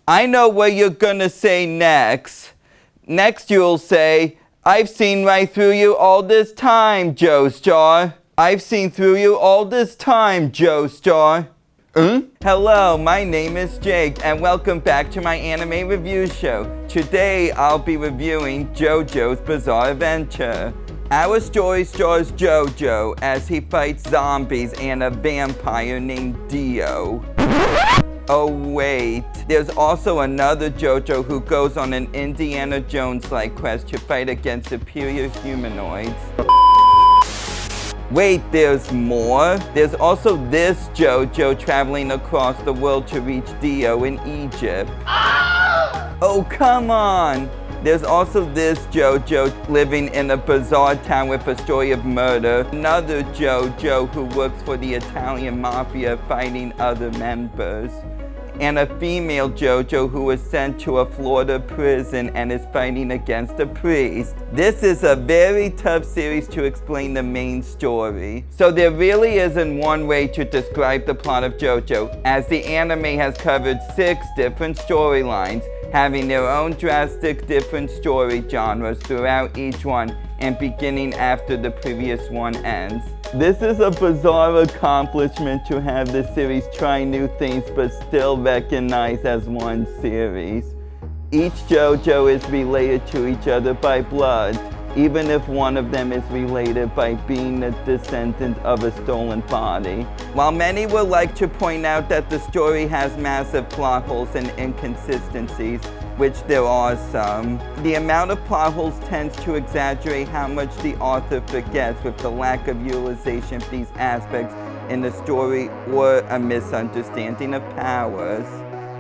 I know what you're gonna say next. Next you'll say, I've seen right through you all this time, Joestar. I've seen through you all this time, Joestar. Hello, my name is Jake, and welcome back to my anime review show. Today, I'll be reviewing JoJo's Bizarre Adventure. Our story stars JoJo as he fights zombies and a vampire named Dio. Oh wait, there's also another JoJo who goes on an Indiana Jones-like quest to fight against superior humanoids. Wait, there's more? There's also this JoJo traveling across the world to reach Dio in Egypt. Oh, come on! There's also this JoJo living in a bizarre town with a story of murder. Another JoJo who works for the Italian Mafia fighting other members. And a female JoJo who was sent to a Florida prison and is fighting against a priest. This is a very tough series to explain the main story. So there really isn't one way to describe the plot of JoJo, as the anime has covered 6 different storylines, having their own drastic different story genres throughout each one and beginning after the previous one ends. This is a bizarre accomplishment to have the series try new things but still recognized as one series. Each JoJo is related to each other by blood, even if one of them is related by being a descendant of a stolen body. While many would like to point out that the story has massive plot holes and inconsistencies, which there are some, the amount of plot holes tends to exaggerate how much the author forgets with the lack of utilization of these aspects in the story or a misunderstanding of powers,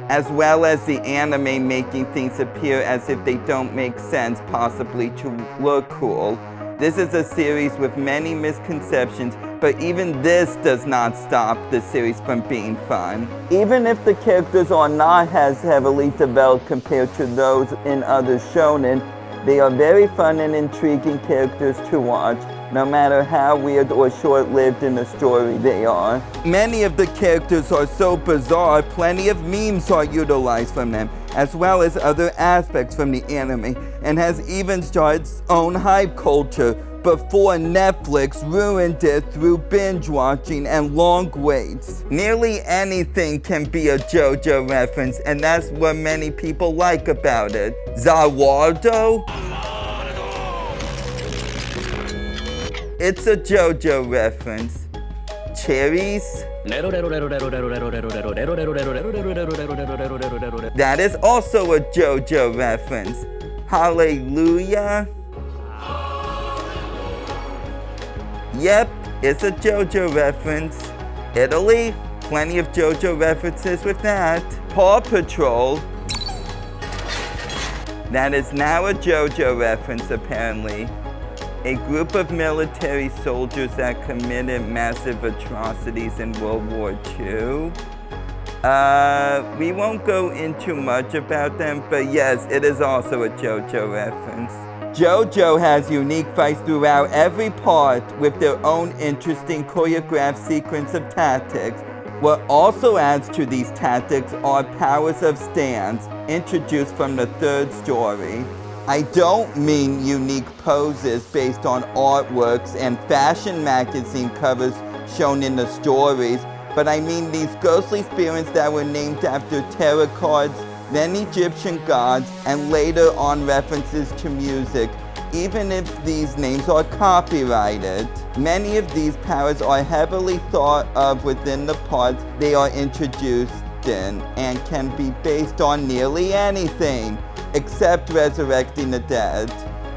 as well as the anime making things appear as if they don't make sense, possibly to look cool. This is a series with many misconceptions, but even this does not stop the series from being fun. Even if the characters are not as heavily developed compared to those in other shonen, they are very fun and intriguing characters to watch, no matter how weird or short-lived in the story they are. Many of the characters are so bizarre, plenty of memes are utilized from them, as well as other aspects from the anime, and has even started its own hype culture before Netflix ruined it through binge watching and long waits. Nearly anything can be a JoJo reference, and that's what many people like about it. Zawardo? It's a JoJo reference. Cherries? That is also a JoJo reference. Hallelujah? Yep, it's a JoJo reference. Italy? Plenty of JoJo references with that. Paw Patrol? That is now a JoJo reference, apparently. A group of military soldiers that committed massive atrocities in World War II. We won't go into much about them, but yes, it is also a JoJo reference. JoJo has unique fights throughout every part with their own interesting choreographed sequence of tactics. What also adds to these tactics are powers of stands, introduced from the 3rd story. I don't mean unique poses based on artworks and fashion magazine covers shown in the stories, but I mean these ghostly spirits that were named after tarot cards, then Egyptian gods, and later on references to music, even if these names are copyrighted. Many of these powers are heavily thought of within the parts they are introduced in, and can be based on nearly anything, except resurrecting the dead.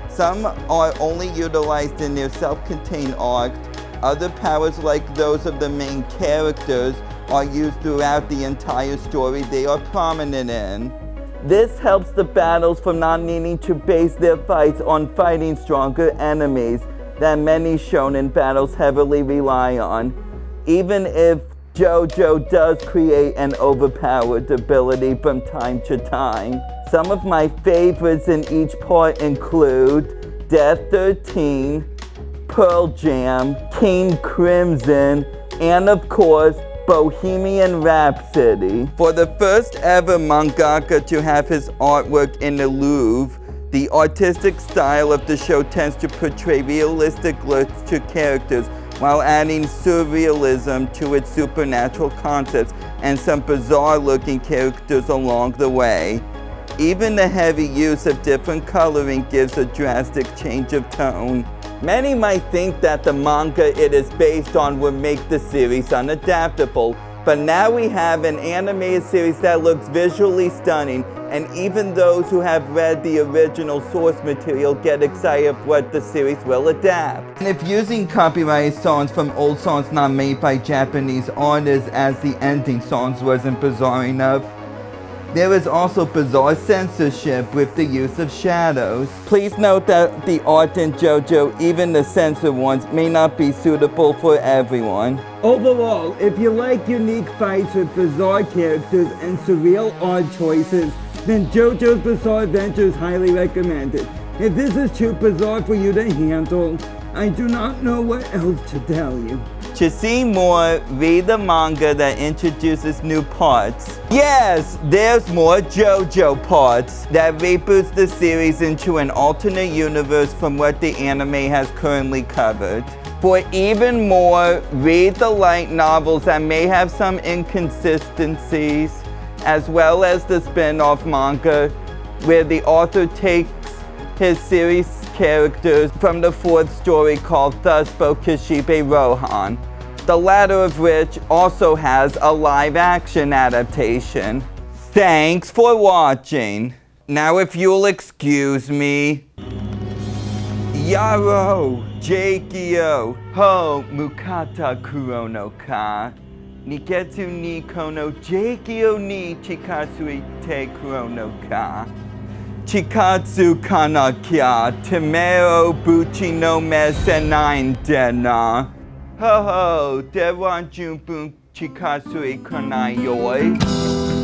Some are only utilized in their self-contained arc. Other powers, like those of the main characters, are used throughout the entire story they are prominent in. This helps the battles from not needing to base their fights on fighting stronger enemies that many shonen battles heavily rely on, even if JoJo does create an overpowered ability from time to time. Some of my favorites in each part include Death 13, Pearl Jam, King Crimson, and of course, Bohemian Rhapsody. For the first ever mangaka to have his artwork in the Louvre, the artistic style of the show tends to portray realistic looks to characters while adding surrealism to its supernatural concepts and some bizarre-looking characters along the way. Even the heavy use of different coloring gives a drastic change of tone. Many might think that the manga it is based on would make the series unadaptable, but now we have an animated series that looks visually stunning, and even those who have read the original source material get excited of what the series will adapt. And if using copyrighted songs from old songs not made by Japanese artists as the ending songs wasn't bizarre enough, there is also bizarre censorship with the use of shadows. Please note that the art in JoJo, even the censored ones, may not be suitable for everyone. Overall, if you like unique fights with bizarre characters and surreal art choices, then JoJo's Bizarre Adventure is highly recommended. If this is too bizarre for you to handle, I do not know what else to tell you. To see more, read the manga that introduces new parts. Yes, there's more JoJo parts that reboots the series into an alternate universe from what the anime has currently covered. For even more, read the light novels that may have some inconsistencies, as well as the spin-off manga where the author takes his series characters from the fourth story called Thus Spoke Kishibe Rohan, the latter of which also has a live-action adaptation. Thanks for watching. Now if you'll excuse me. Yaro, Jakio, Ho, Mukata Kuro no Ka, Niketsu ni Kono Jakio ni Chikasui te Kuro no Ka. Chikatsu kana kya, Temeo buchi no me senain dena. Ho ho, dewan junbun chikasui kanai yoi.